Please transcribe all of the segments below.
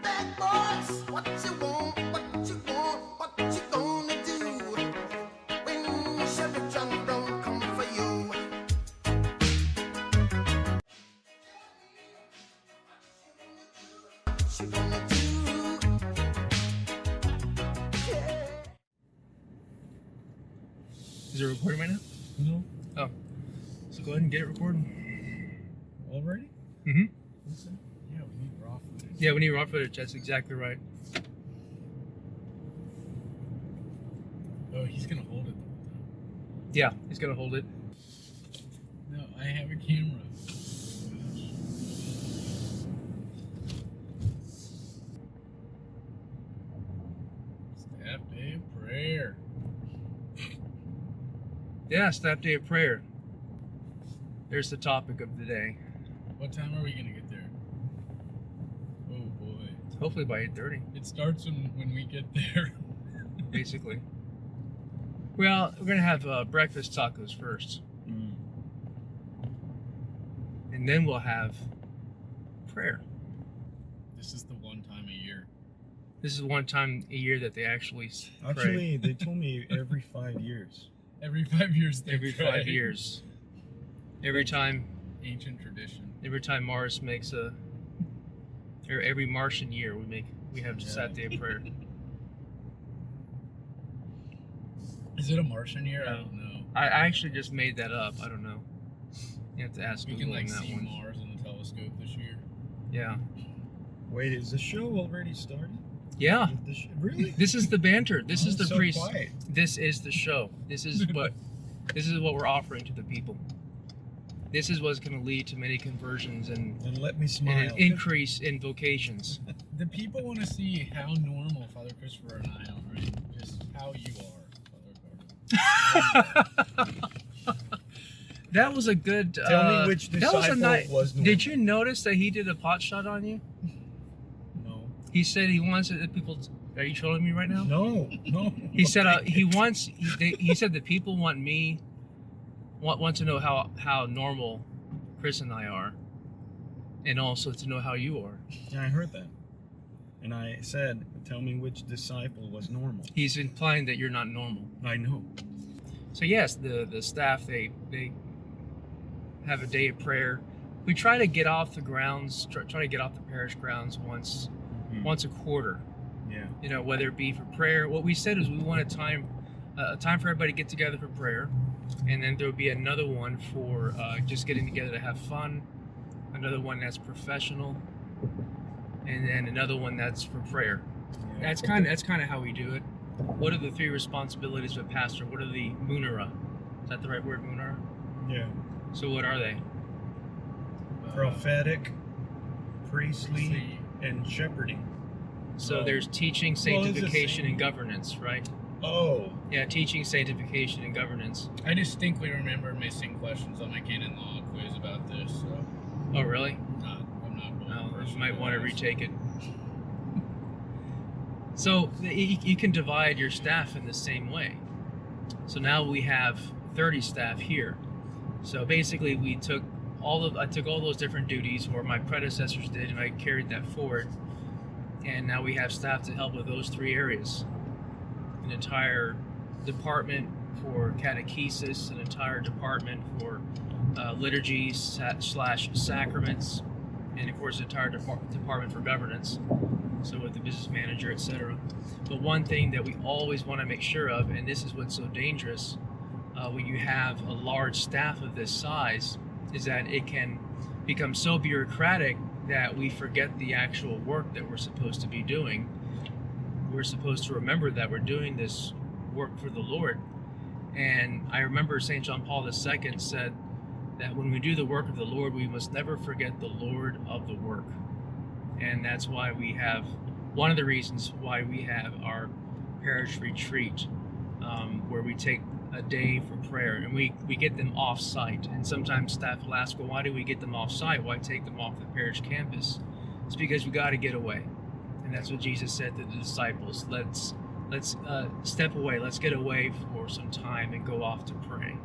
that voice. What you want, what you want, what you gonna do when Chevy John Brown come for you? What you gonna do? Yeah. Is it recording right now? No. Oh. So go ahead and get it recording. Already? Mm-hmm. Yeah, we need raw footage. Yeah, we need raw footage. That's exactly right. Oh, he's gonna hold it the whole time. Yeah, he's gonna hold it. No, I have a camera. Staff Day of Prayer. Yeah, Staff Day of Prayer. There's the topic of the day. What time are we gonna get there? Oh boy. Hopefully by 8:30, It starts when we get there. basically. Well, we're gonna have breakfast tacos first, and then we'll have prayer. This is the one time a year. This is one time a year that they actually pray. Actually, they told me every 5 years. Every 5 years they Every pray. 5 years. Every time Ancient tradition. Mars makes or every Martian year we have Yeah. Staff Day of Prayer. Is it a Martian year? I don't know. I actually just made that up. I don't know. You have to ask We Google can on that see one. Mars in the telescope this year. Yeah. Wait, is the show already started? Yeah. Really? This is the banter. This is the so priest. quiet. This is the show. This is what we're offering to the people. This is what's going to lead to many conversions and And let me smile. an increase in vocations. The people want to see how normal Father Christopher and I are, right? Just how you are, Father Carter. That was a good. Tell me which that was a disciple nice. was normal. Did you notice that he did a pot shot on you? No. He said he wants it that people. Are you trolling me right now? No. He said he said that people want to know how normal Chris and I are, and also to know how you are. Yeah, I heard that. And I said, tell me which disciple was normal. He's implying that you're not normal. I know. So yes, the staff they have a day of prayer. We try to get off the grounds, try to get off the parish grounds once a quarter. Yeah. You know, whether it be for prayer. What we said is we want a time for everybody to get together for prayer, and then there will be another one for just getting together to have fun, another one that's professional, and then another one that's for prayer. Yeah. That's kind of how we do it. What are the three responsibilities of a pastor? What are the munera? Is that the right word, munera? Yeah. So what are they? Prophetic, priestly, and shepherding. So there's teaching, Well, it's the sanctification, same. and governance, right? Oh. Yeah, teaching, sanctification, and governance. I distinctly remember missing questions on my canon law quiz about this, so Oh, really? I'm not going No, you personal might want to guys. retake it. So you can divide your staff in the same way. So now we have 30 staff here. So basically, I took all those different duties, or my predecessors did, and I carried that forward. And now we have staff to help with those three areas. An entire department for catechesis, an entire department for liturgies / sacraments, and of course, an entire department for governance. So with the business manager, etc. But one thing that we always want to make sure of, and this is what's so dangerous when you have a large staff of this size, is that it can become so bureaucratic that we forget the actual work that we're supposed to be doing. We're supposed to remember that we're doing this work for the Lord. And I remember St. John Paul II said that when we do the work of the Lord, we must never forget the Lord of the work. And that's why we have, one of the reasons why we have our parish retreat, where we take a day for prayer, and we get them off site. And sometimes staff will ask, well, why do we get them off site? Why take them off the parish campus? It's because we got to get away. And that's what Jesus said to the disciples. Let's step away. Let's get away for some time and go off to pray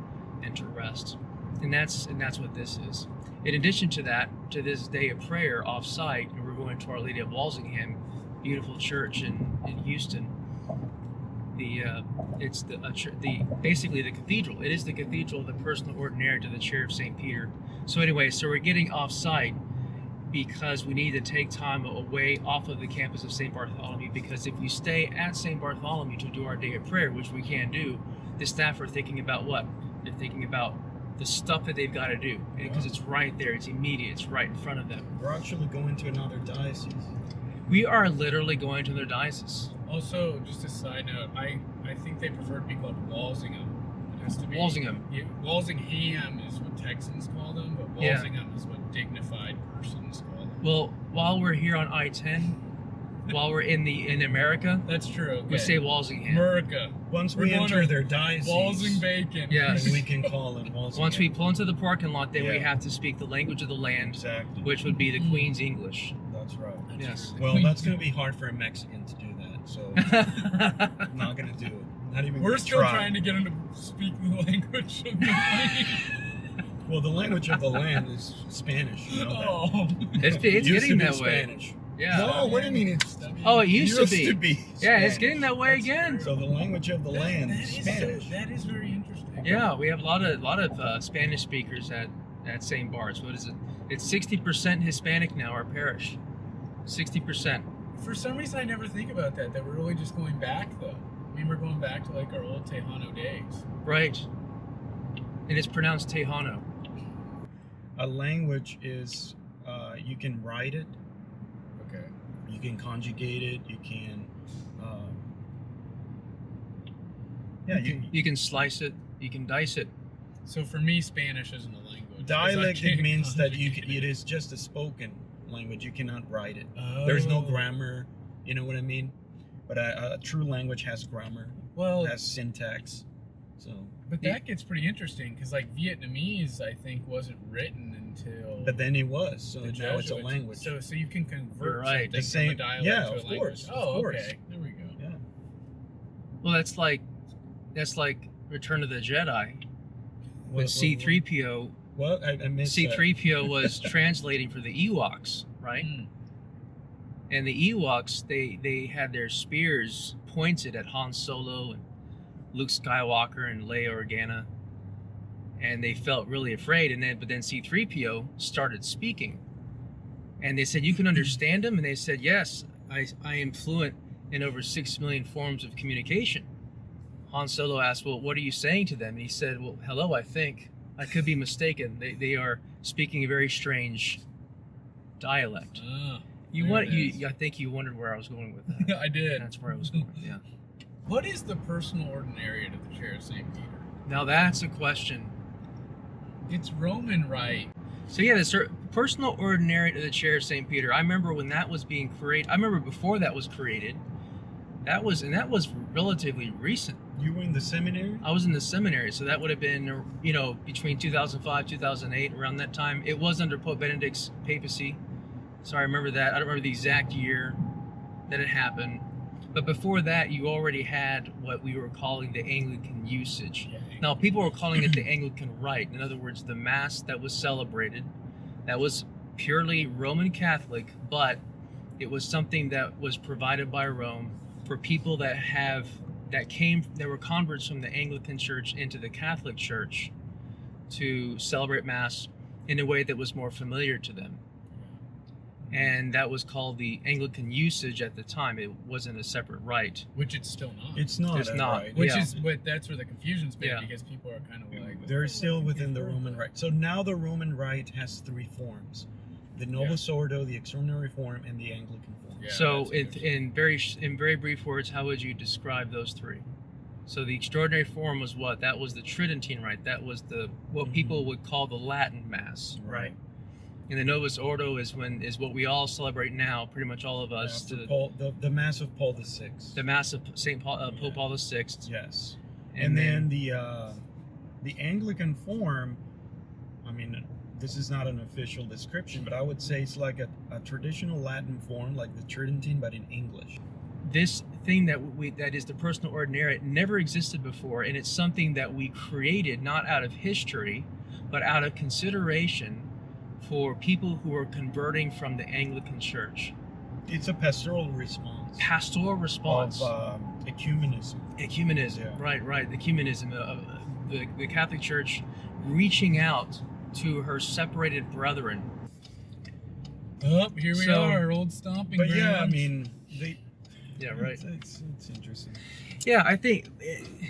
and to rest. And that's what this is. In addition to that, to this day of prayer off site, we're going to Our Lady of Walsingham, beautiful church in Houston. It's basically the cathedral. It is the cathedral of the Personal Ordinariate to the Chair of St. Peter. So anyway, so we're getting off site because we need to take time away off of the campus of St. Bartholomew, because if we stay at St. Bartholomew to do our day of prayer, which we can do, the staff are thinking about what? They're thinking about the stuff that they've got to do, because it's right there, it's immediate, it's right in front of them. We're actually going to another diocese. We are literally going to their diocese. Also, just a side note, I think they prefer to be called Walsingham. It has to be Walsingham. Yeah, Walsingham is what Texans call them, but Walsingham is what dignified persons call them. Well, while we're here on I-10, while we're in America, That's true. Okay. we say Walsingham. America. Once We're we going enter to their diocese, Walsing bacon. Yeah. then we can call it Walsingham. Once we pull into the parking lot, then we Yeah. have to speak the language of the land, Exactly. which would be the Queen's English. That's right. Yes. Well, that's going to be hard for a Mexican to do that, so I'm not going to do it. Not even We're gonna still try. trying to get him to speak the language of the land. Well, the language of the land is Spanish. You know that. Oh. It's Used getting to be that way. Spanish. Yeah. No, what do you mean it's Oh, it used to be. Yeah, it's Spanish. getting that way again. So the language of the land That is is Spanish. that is very interesting. Yeah, we have a lot of Spanish speakers at St. Bart's. What is it? It's 60% Hispanic now, our parish. 60%. For some reason, I never think about that. That we're really just going back, though. I mean, we're going back to like our old Tejano days. Right. And it's pronounced Tejano. A language is, you can write it, Okay. you can conjugate it, you can, You can slice it, you can dice it. So for me, Spanish isn't a language. 'cause I dialect, it can't means that conjugate it is just a spoken language. You cannot write it. There's no Oh. grammar. You know what I mean? But a true language has grammar, Well, has syntax. So, but that gets pretty interesting because like Vietnamese, I think, wasn't written until. but then it was. So the now it's a Jesuits. language. So you can convert You're right. something The same- from a dialect yeah, to a of language. course, of Oh, course. okay. There we go. Yeah. Well, that's like Return of the Jedi. When What- C-3PO What? I missed that. C-3PO was translating for the Ewoks, right? Hmm. And the Ewoks, they had their spears pointed at Han Solo and Luke Skywalker and Leia Organa, and they felt really afraid. But then C-3PO started speaking, and they said, "You can understand him?" And they said, "Yes, I am fluent in over 6 million forms of communication." Han Solo asked, "Well, what are you saying to them?" And he said, "Well, hello, I think. I could be mistaken. They are speaking a very strange dialect." Ah, I think you wondered where I was going with that. I did. That's where I was going. Yeah. What is the personal ordinariate of the Chair of St. Peter? Now that's a question. It's Roman, right? So yeah, the Personal Ordinariate of the Chair of St. Peter. I remember when that was being created. I remember before that was created. That was relatively recent. You were in the seminary? I was in the seminary, so that would have been, between 2005, 2008, around that time. It was under Pope Benedict's papacy. So I remember that. I don't remember the exact year that it happened. But before that, you already had what we were calling the Anglican usage. Now, people were calling it the Anglican rite. In other words, the Mass that was celebrated, that was purely Roman Catholic, but it was something that was provided by Rome for people that were converts from the Anglican Church into the Catholic Church to celebrate Mass in a way that was more familiar to them. And that was called the Anglican usage at the time. It wasn't a separate rite. Which it's still not. It's not. It's not. Right? Which yeah. is, but that's where the confusion's been Yeah. because people are kind of like. They're still within the Roman Rite. So now the Roman Rite has 3 forms: the Novus Ordo, the Extraordinary Form, and the Anglican Form. Yeah, So that's in very brief words, how would you describe those 3? So the Extraordinary Form was what? That was the Tridentine Rite. That was what people would call the Latin Mass, right? And the Novus Ordo is what we all celebrate now, pretty much all of us. The Mass of Paul VI. The Mass of Saint Paul, Pope Paul VI. Yes. And then the Anglican form, I mean, this is not an official description, but I would say it's like a traditional Latin form, like the Tridentine, but in English. This thing that is the Personal Ordinariate never existed before, and it's something that we created not out of history, but out of consideration for people who are converting from the Anglican Church. It's a pastoral response. Pastoral response. Of ecumenism. Ecumenism. Yeah. Right. Ecumenism. The Catholic Church reaching out to her separated brethren. Oh, here we So- are, old stomping But grounds. yeah, I mean, Yeah, right. It's interesting. Yeah, I think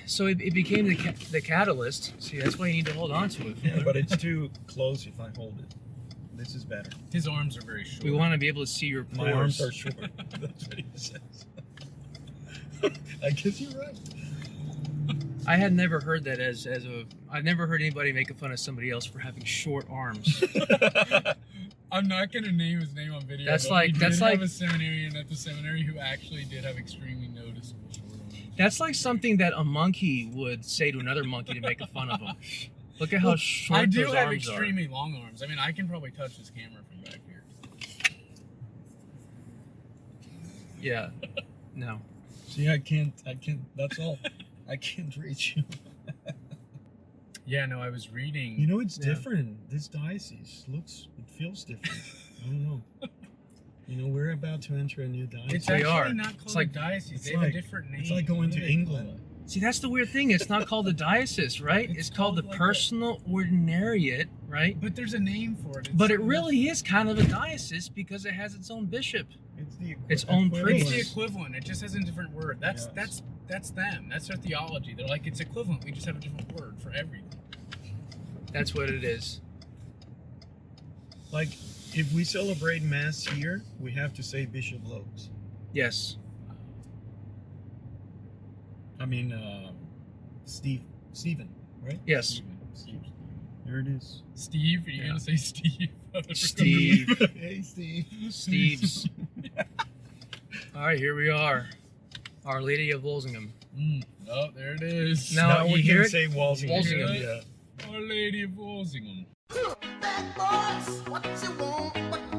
so. It became the catalyst. See, that's why you need to hold on to it. Yeah, but it's too close if I hold it. This is better. His arms are very short. We want to be able to see your pores. My arms are short. That's what he says. I guess you're right. I had never heard that as a. I've never heard anybody making fun of somebody else for having short arms. I'm not gonna name his name on video. That's but like- we that's did like- have a seminarian at the seminary who actually did have extremely noticeable short arms. That's like something that a monkey would say to another monkey to make fun of him. Look at how short I do those have arms extremely long arms. I mean, I can probably touch this camera from back here. are. Yeah. No. See, I can't, that's all. I can't reach you. Yeah, no, I was reading. You know, it's Yeah. different. This diocese it feels different. I don't know. You know, we're about to enter a new diocese. it's We actually are. not It's called like- a diocese. it's They have like- a different name. it's like going What to do they call England. it? See, that's the weird thing. It's not called the diocese, right? It's It's called the called like Personal Ordinariate, right? But there's a name for it. It's But it something- really is kind of a diocese because it has its own bishop. It's the Its own equivalent. It's priest. the equivalent. It just has a different word. That's Yes. that's them. That's their theology. They're like, it's equivalent. We just have a different word for everything. That's what it is. Like, if we celebrate Mass here, we have to say Bishop Lopes. Yes. I mean, Stephen, right? Yes. Steve. There it is. Steve? Are you Yeah. gonna say Steve? Steve. Hey, Steve. Steve's. All right, here we are. Our Lady of Walsingham. Oh, there it is. Now- Now you we hear can it? say Walsingham. Walsingham. Yeah. Our Lady of Walsingham. Bad boys, what you want, what